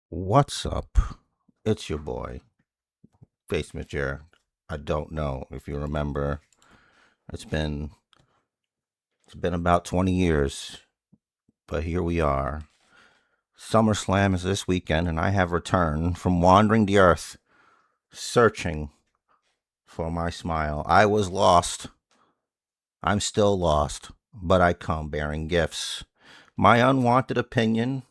What's up? It's your boy, Basement Chair. I don't know if you remember. It's been it's been about 20 years, but here we are. SummerSlam is this weekend, and I have returned from wandering the earth, searching for my smile. I was lost. I'm still lost, but I come bearing gifts. My unwanted opinion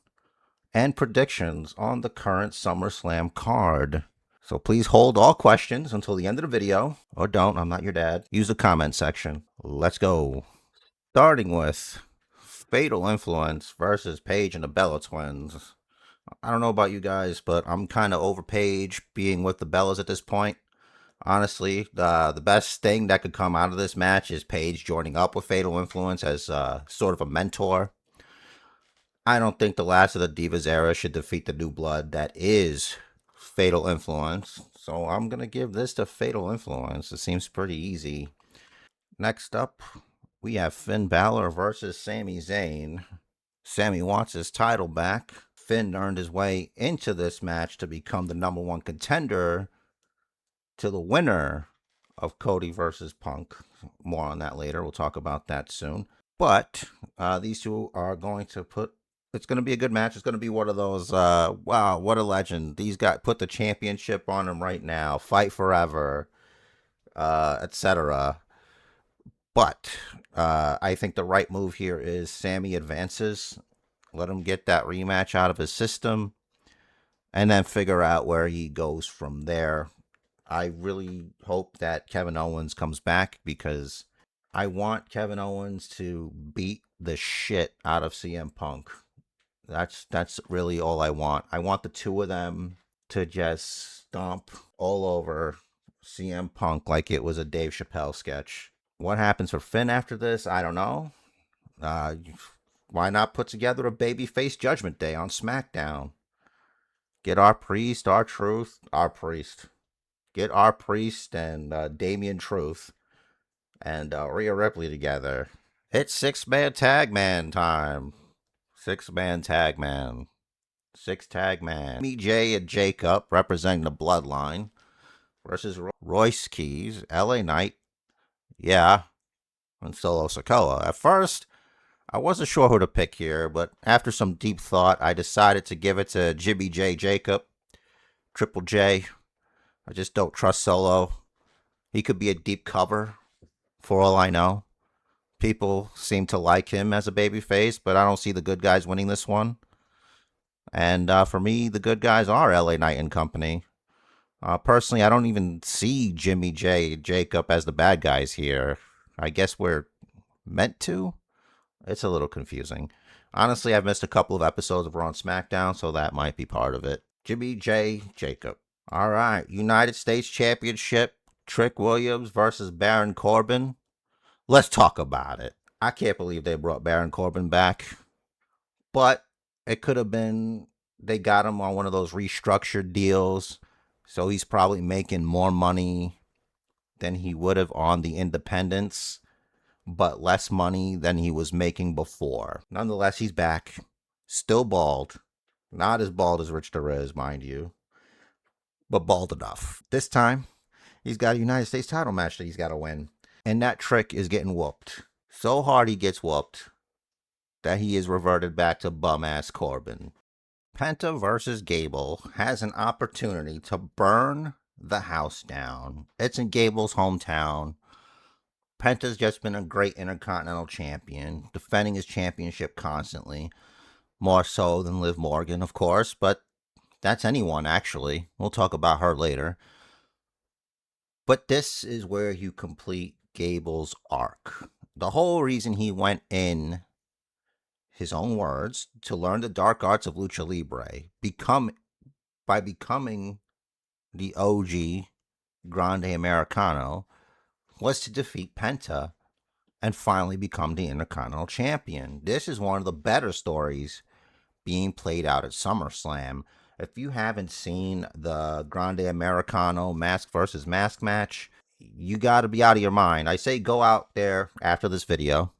and predictions on the current SummerSlam card. So please hold all questions until the end of the video, or don't, I'm not your dad. Use the comment section. Let's go. Starting with Fatal Influence versus Paige and the Bella Twins. I don't know about you guys, but I'm kind of over Paige being with the Bellas at this point. Honestly, the best thing that could come out of this match is Paige joining up with Fatal Influence as sort of a mentor. I don't think the last of the Divas era should defeat the new blood that is Fatal Influence. So I'm going to give this to Fatal Influence. It seems pretty easy. Next up, we have Finn Balor versus Sami Zayn. Sami wants his title back. Finn earned his way into this match to become the number one contender to the winner of Cody versus Punk. More on that later. We'll talk about that soon. But these two are going to it's going to be a good match. It's going to be one of those, wow, what a legend. These guys put the championship on him right now. Fight forever, etc. But I think the right move here is Sami advances. Let him get that rematch out of his system. And then figure out where he goes from there. I really hope that Kevin Owens comes back because I want Kevin Owens to beat the shit out of CM Punk. That's really all I want. I want the two of them to just stomp all over CM Punk like it was a Dave Chappelle sketch. What happens for Finn after this? I don't know. Uh, why not put together a babyface Judgment Day on SmackDown? Get our priest, our truth, our priest. Get our priest and Damian Truth and Rhea Ripley together. It's six-man tag man time. Six-man tag man. Six tag man. Me, Jay, and Jacob representing the Bloodline versus Royce Keys, LA Knight, yeah, and Solo Sikoa. At first, I wasn't sure who to pick here, but after some deep thought, I decided to give it to Jimmy J. Jacob, Triple J. I just don't trust Solo. He could be a deep cover, for all I know. People seem to like him as a babyface, but I don't see the good guys winning this one. And for me, the good guys are LA Knight and company. Personally, I don't even see Jimmy J. Jacob as the bad guys here. I guess we're meant to. It's a little confusing. Honestly, I've missed a couple of episodes of Raw and SmackDown, so that might be part of it. Jimmy J. Jacob. All right, United States Championship. Trick Williams versus Baron Corbin. Let's talk about it. I can't believe they brought Baron Corbin back. But it could have been they got him on one of those restructured deals. So he's probably making more money than he would have on the independents, but less money than he was making before. Nonetheless, he's back. Still bald. Not as bald as Rich Torres, mind you, but bald enough. This time, he's got a United States title match that he's got to win. And that Trick is getting whooped. So hard he gets whooped that he is reverted back to bum-ass Corbin. Penta versus Gable has an opportunity to burn the house down. It's in Gable's hometown. Penta's just been a great Intercontinental Champion, defending his championship constantly. More so than Liv Morgan, of course, but that's anyone, actually. We'll talk about her later. But this is where you complete Gable's arc. The whole reason he went in, his own words, to learn the dark arts of Lucha Libre, by becoming the OG Grande Americano, was to defeat Penta and finally become the Intercontinental Champion. This is one of the better stories being played out at SummerSlam. If you haven't seen the Grande Americano mask versus mask match, you got to be out of your mind. I say go out there after this video,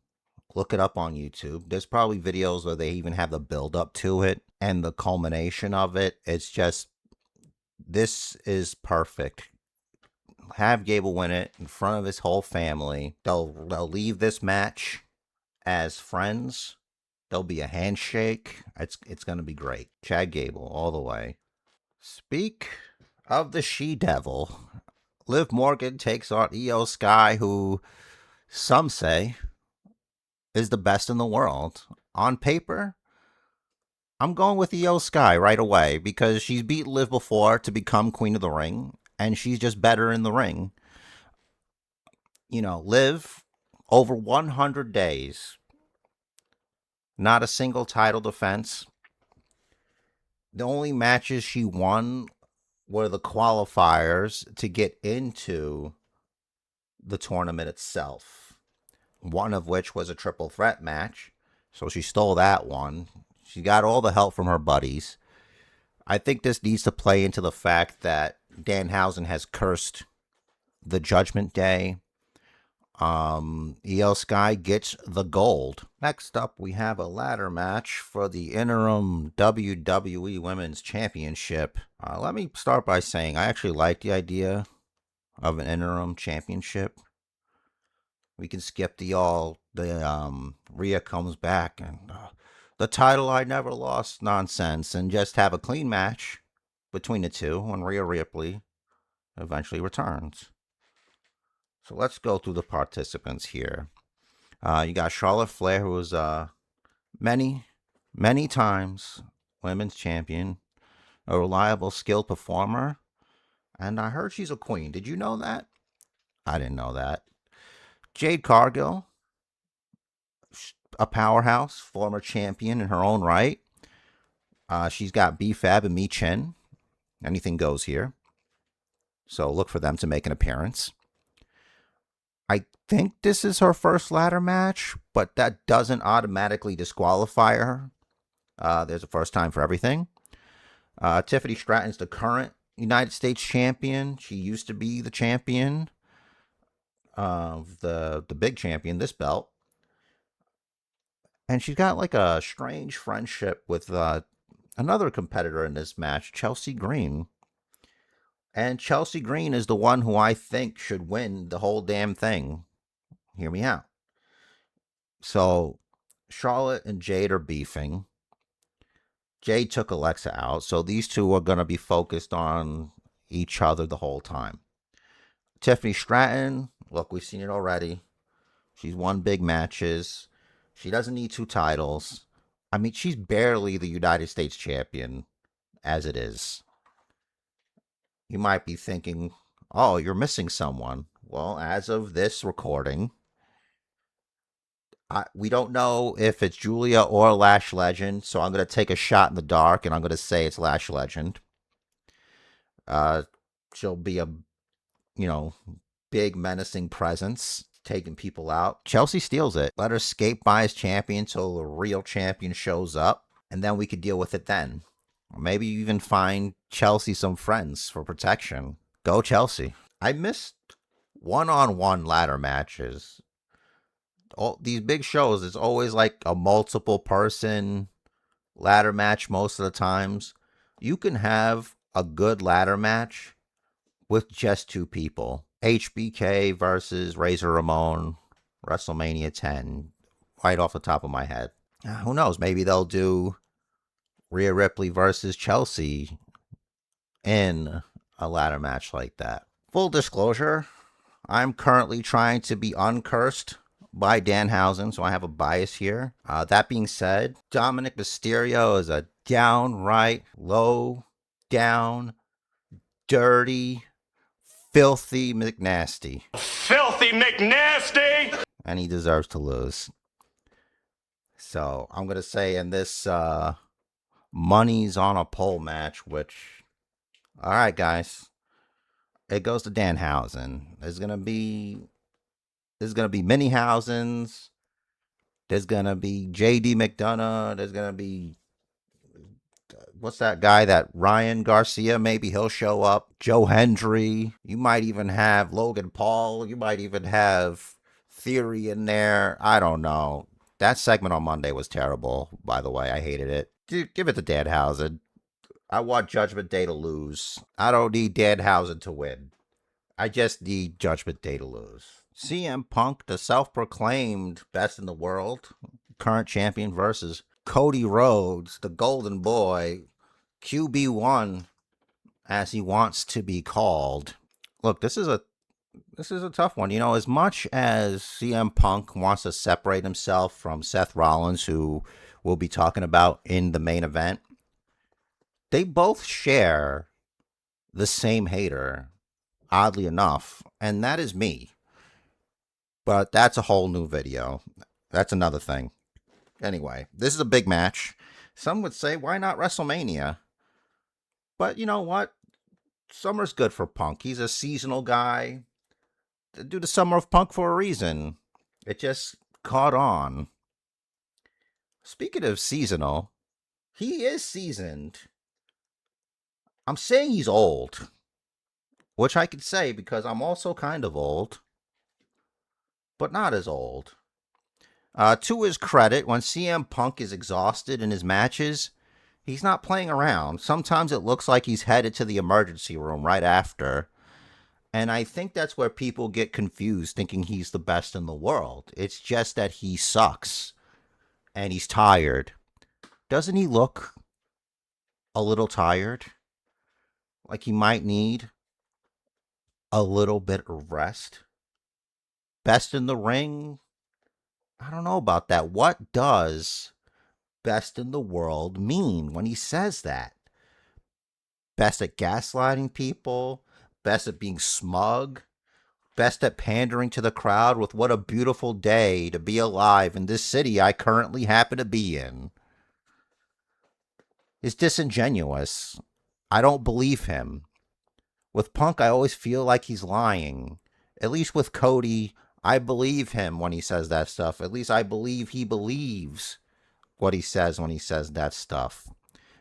look it up on YouTube. There's probably videos where they even have the build up to it. and the culmination of it. It's just, this is perfect. Have Gable win it in front of his whole family. They'll leave this match as friends. There'll be a handshake. It's gonna be great. Chad Gable all the way. Speak of the She-Devil. Liv Morgan takes on Io Sky, who some say is the best in the world. On paper, I'm going with Io Sky right away because she's beat Liv before to become Queen of the Ring, and she's just better in the ring. You know, Liv, over 100 days, not a single title defense. The only matches she won were the qualifiers to get into the tournament itself. One of which was a triple threat match, so she stole that one. She got all the help from her buddies. I think this needs to play into the fact that Danhausen has cursed the Judgment Day. Io Sky gets the gold. Next up, we have a ladder match for the Interim WWE Women's Championship. Let me start by saying I actually like the idea of an Interim Championship. We can skip the Rhea comes back and the title I never lost nonsense and just have a clean match between the two when Rhea Ripley eventually returns. So let's go through the participants here. You got Charlotte Flair, who was many times women's champion, a reliable, skilled performer, and I heard she's a queen. Did you know that? I didn't know that. Jade Cargill, a powerhouse, former champion in her own right. She's got B-Fab and Mi Chin. Anything goes here. So look for them to make an appearance. I think this is her first ladder match, but that doesn't automatically disqualify her. There's a first time for everything. Tiffany Stratton's the current United States champion. She used to be the champion of the big champion, this belt. And she's got like a strange friendship with another competitor in this match, Chelsea Green. And Chelsea Green is the one who I think should win the whole damn thing. Hear me out. So Charlotte and Jade are beefing. Jade took Alexa out, so these two are going to be focused on each other the whole time. Tiffany Stratton, look, we've seen it already. She's won big matches. She doesn't need 2 titles. I mean, she's barely the United States champion as it is. You might be thinking, oh, you're missing someone. Well, as of this recording, we don't know if it's Julia or Lash Legend, so I'm going to take a shot in the dark, and I'm going to say it's Lash Legend. She'll be a, big menacing presence, taking people out. Chelsea steals it. Let her skate by as champion until the real champion shows up, and then we could deal with it then. Or maybe even find Chelsea some friends for protection. Go Chelsea. I missed one-on-one ladder matches. All these big shows, it's always like a multiple person ladder match most of the times. You can have a good ladder match with just 2 people. HBK versus Razor Ramon, WrestleMania 10, right off the top of my head. Who knows? Maybe they'll do Rhea Ripley versus Chelsea in a ladder match like that. Full disclosure, I'm currently trying to be uncursed by Danhausen, so I have a bias here. That being said, Dominik Mysterio is a downright low down, dirty, filthy McNasty. Filthy McNasty! And he deserves to lose. So I'm going to say in this money's on a pole match, which, all right, guys, it goes to Danhausen. There's going to be mini Hausens. There's going to be JD McDonough. There's going to be, what's that guy, that Ryan Garcia? Maybe he'll show up. Joe Hendry. You might even have Logan Paul. You might even have Theory in there. I don't know. That segment on Monday was terrible, by the way. I hated it. Give it to Danhausen. I want Judgment Day to lose. I don't need Danhausen to win. I just need Judgment Day to lose. CM Punk, the self-proclaimed best in the world, current champion, versus Cody Rhodes, the golden boy, QB1, as he wants to be called. Look, this is a tough one. You know, as much as CM Punk wants to separate himself from Seth Rollins, who we'll be talking about in the main event, they both share the same hater, oddly enough, and that is me. But that's a whole new video. That's another thing. Anyway, this is a big match. Some would say, why not WrestleMania? But you know what? Summer's good for Punk. He's a seasonal guy. Do the Summer of Punk for a reason. It just caught on. Speaking of seasonal, he is seasoned. I'm saying he's old, which I could say because I'm also kind of old, but not as old. To his credit, when CM Punk is exhausted in his matches, he's not playing around. Sometimes it looks like he's headed to the emergency room right after. And I think that's where people get confused, thinking he's the best in the world. It's just that he sucks. And he's tired. Doesn't he look a little tired? Like he might need a little bit of rest? Best in the ring? I don't know about that. What does best in the world mean when he says that? Best at gaslighting people? Best at being smug? Best at pandering to the crowd with what a beautiful day to be alive in this city I currently happen to be in? It's disingenuous. I don't believe him. With Punk, I always feel like he's lying. At least with Cody, I believe him when he says that stuff. At least I believe he believes what he says when he says that stuff.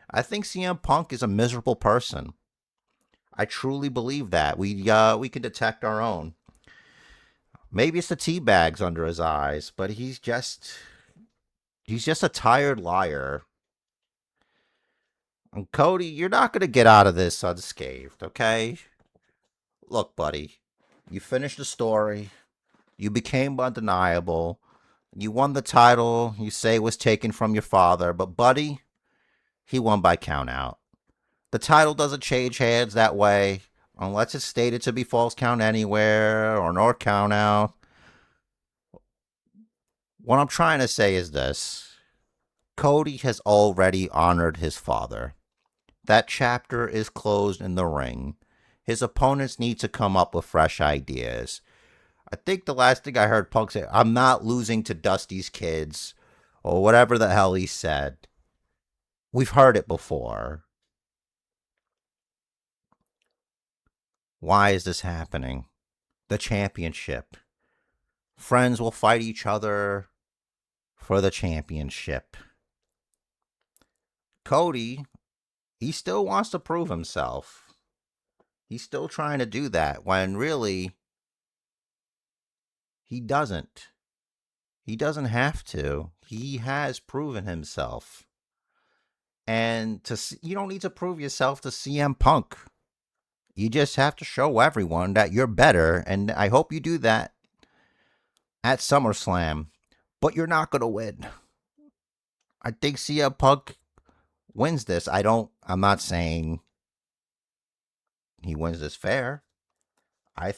I think CM Punk is a miserable person. I truly believe that. We can detect our own. Maybe it's the tea bags under his eyes, but he's just a tired liar. And Cody, you're not going to get out of this unscathed, okay? Look, buddy, you finished the story. You became undeniable. You won the title you say was taken from your father, but buddy, he won by countout. The title doesn't change hands that way unless it's stated to be false count anywhere or no countout. What I'm trying to say is this. Cody has already honored his father. That chapter is closed in the ring. His opponents need to come up with fresh ideas. I think the last thing I heard Punk say, I'm not losing to Dusty's kids, or whatever the hell he said. We've heard it before. Why is this happening? The championship. Friends will fight each other for the championship. Cody, he still wants to prove himself. He's still trying to do that when really he doesn't. He doesn't have to. He has proven himself. And you don't need to prove yourself to CM Punk. You just have to show everyone that you're better, and I hope you do that at SummerSlam. But you're not going to win. I think CM Punk wins this. I'm not saying he wins this fair. I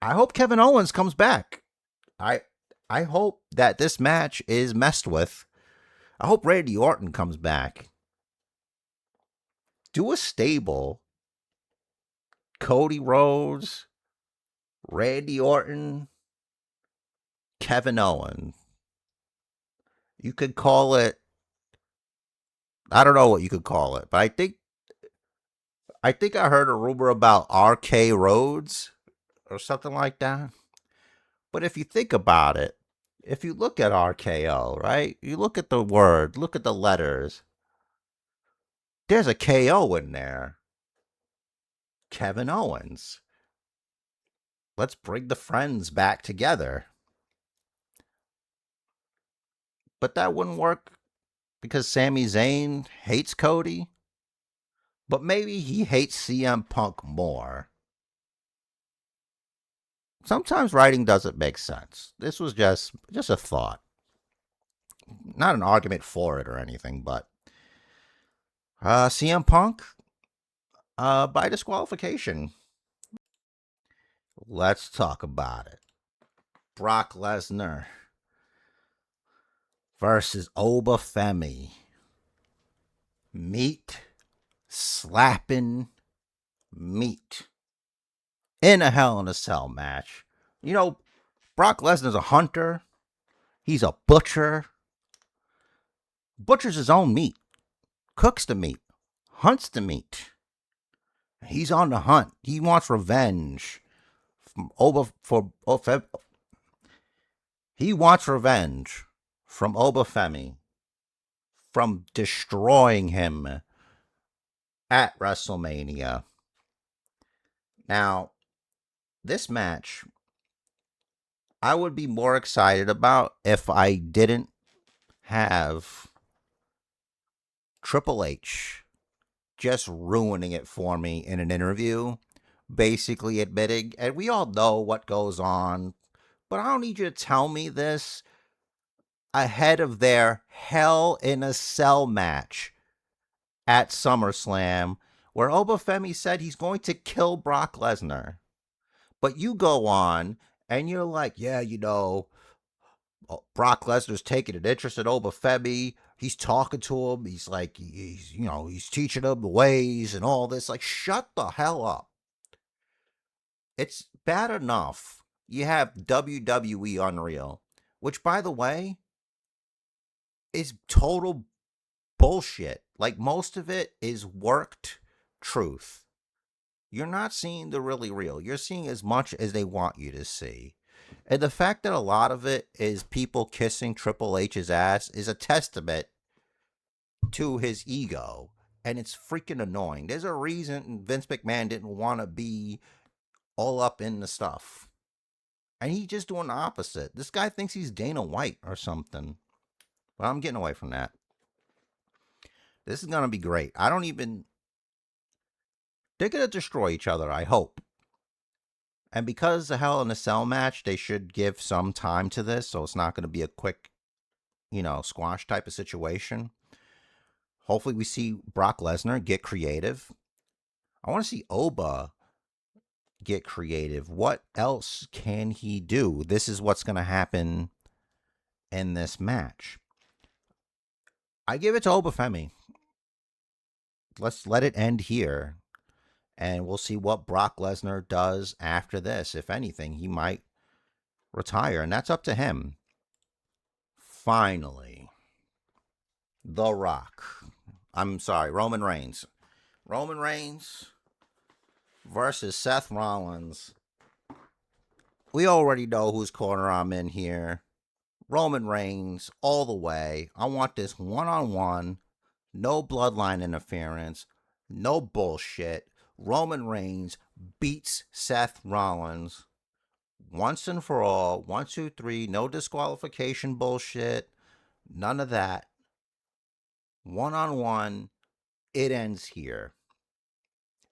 hope Kevin Owens comes back. I hope that this match is messed with. I hope Randy Orton comes back. Do a stable. Cody Rhodes, Randy Orton, Kevin Owens. You could call it, I don't know what you could call it, but I think I heard a rumor about RK Rhodes or something like that. But if you think about it, if you look at RKO, right? You look at the word, look at the letters. There's a KO in there. Kevin Owens. Let's bring the friends back together. But that wouldn't work because Sami Zayn hates Cody, but maybe he hates CM Punk more. Sometimes writing doesn't make sense. This was just a thought. Not an argument for it or anything, but CM Punk by disqualification. Let's talk about it. Brock Lesnar versus Femi. Meat slapping meat in a Hell in a Cell match. You know, Brock Lesnar's a hunter. He's a butcher. Butchers his own meat. Cooks the meat. Hunts the meat. He's on the hunt. He wants revenge from He wants revenge from Femi from destroying him at WrestleMania. Now, this match I would be more excited about if I didn't have Triple H just ruining it for me in an interview, basically admitting, and we all know what goes on, but I don't need you to tell me this ahead of their Hell in a Cell match at SummerSlam, where Femi said he's going to kill Brock Lesnar. But you go on and you're like, yeah, Brock Lesnar's taking an interest in Femi. He's talking to him. He's like, he's teaching him the ways and all this. Like, shut the hell up. It's bad enough you have WWE Unreal, which, by the way, is total bullshit. Like, most of it is worked truth. You're not seeing the really real. You're seeing as much as they want you to see. And the fact that a lot of it is people kissing Triple H's ass is a testament to his ego. And it's freaking annoying. There's a reason Vince McMahon didn't want to be all up in the stuff. And he's just doing the opposite. This guy thinks he's Dana White or something. But I'm getting away from that. This is going to be great. They're going to destroy each other, I hope. And because the Hell in a Cell match, they should give some time to this, so it's not going to be a quick, squash type of situation. Hopefully we see Brock Lesnar get creative. I want to see Oba get creative. What else can he do? This is what's going to happen in this match. I give it to Femi. Let's let it end here. And we'll see what Brock Lesnar does after this. If anything, he might retire, and that's up to him. Finally, The Rock. Roman Reigns. Roman Reigns versus Seth Rollins. We already know whose corner I'm in here. Roman Reigns all the way. I want this one-on-one. No bloodline interference. No bullshit. Roman Reigns beats Seth Rollins once and for all. 1, 2, 3. No disqualification bullshit. None of that. One-on-one. It ends here.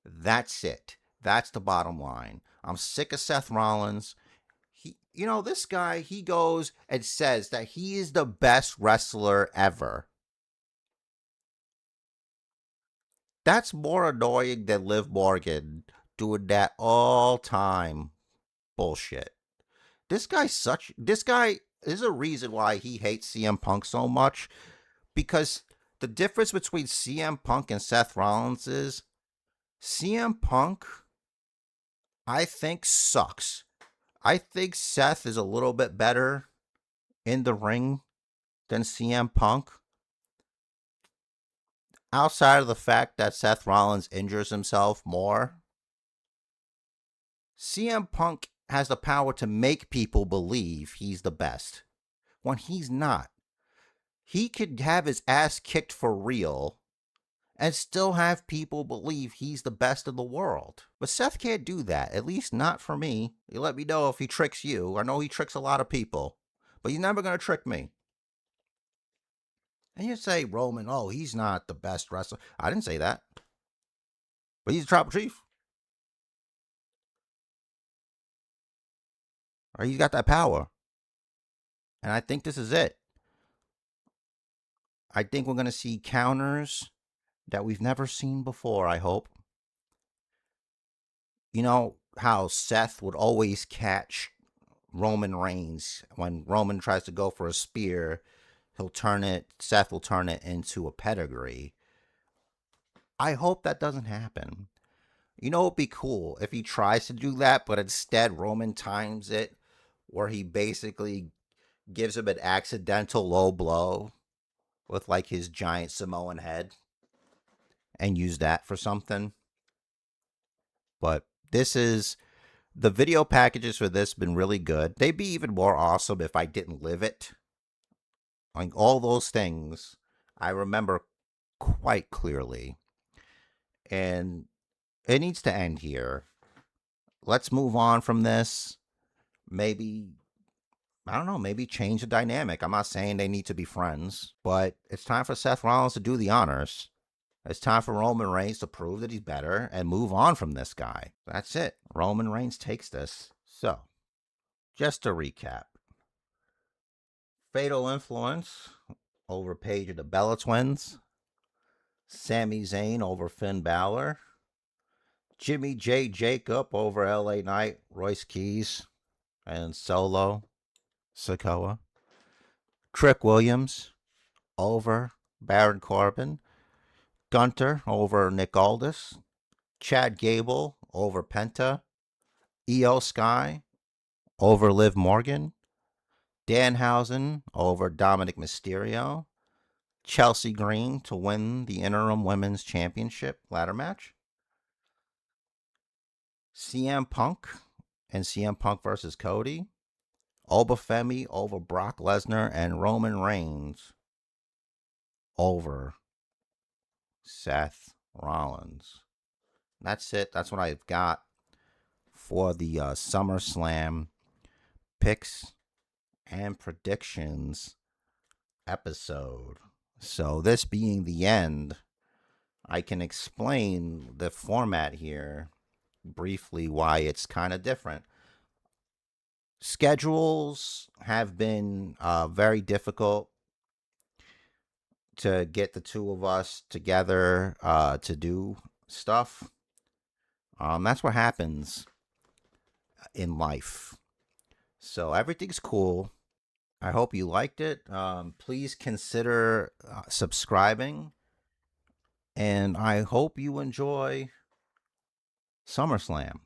That's it. That's the bottom line. I'm sick of Seth Rollins. This guy, he goes and says that he is the best wrestler ever. That's more annoying than Liv Morgan doing that all time bullshit. This guy is a reason why he hates CM Punk so much, because the difference between CM Punk and Seth Rollins is CM Punk, I think, sucks. I think Seth is a little bit better in the ring than CM Punk. Outside of the fact that Seth Rollins injures himself more, CM Punk has the power to make people believe he's the best when he's not. He could have his ass kicked for real and still have people believe he's the best in the world. But Seth can't do that, at least not for me. You let me know if he tricks you. I know he tricks a lot of people, but he's never going to trick me. And you say Roman, oh, he's not the best wrestler. I didn't say that. But he's the tribal chief. Or he's got that power. And I think this is it. I think we're going to see counters that we've never seen before, I hope. You know how Seth would always catch Roman Reigns when Roman tries to go for a spear, Seth will turn it into a pedigree. I hope that doesn't happen. You know, it'd be cool if he tries to do that, but instead Roman times it where he basically gives him an accidental low blow with like his giant Samoan head and use that for something. But the video packages for this been really good. They'd be even more awesome if I didn't live it. Like all those things I remember quite clearly. And it needs to end here. Let's move on from this. Maybe, I don't know, maybe change the dynamic. I'm not saying they need to be friends, but it's time for Seth Rollins to do the honors. It's time for Roman Reigns to prove that he's better and move on from this guy. That's it. Roman Reigns takes this. So, just to recap. Fatal Influence over Paige and the Bella Twins. Sami Zayn over Finn Balor. Jimmy J. Jacob over LA Knight, Royce Keys, and Solo Sikoa. Trick Williams over Baron Corbin. Gunther over Nick Aldis. Chad Gable over Penta. Io Sky over Liv Morgan. Danhausen over Dominik Mysterio. Chelsea Green to win the Interim Women's Championship ladder match. CM Punk and CM Punk versus Cody. Femi over Brock Lesnar and Roman Reigns over Seth Rollins. That's it. That's what I've got for the SummerSlam picks and predictions episode. So this being the end, I can explain the format here briefly, why it's kind of different. Schedules have been very difficult to get the two of us together to do stuff. That's what happens in life. So everything's cool. I hope you liked it. Please consider subscribing. And I hope you enjoy SummerSlam.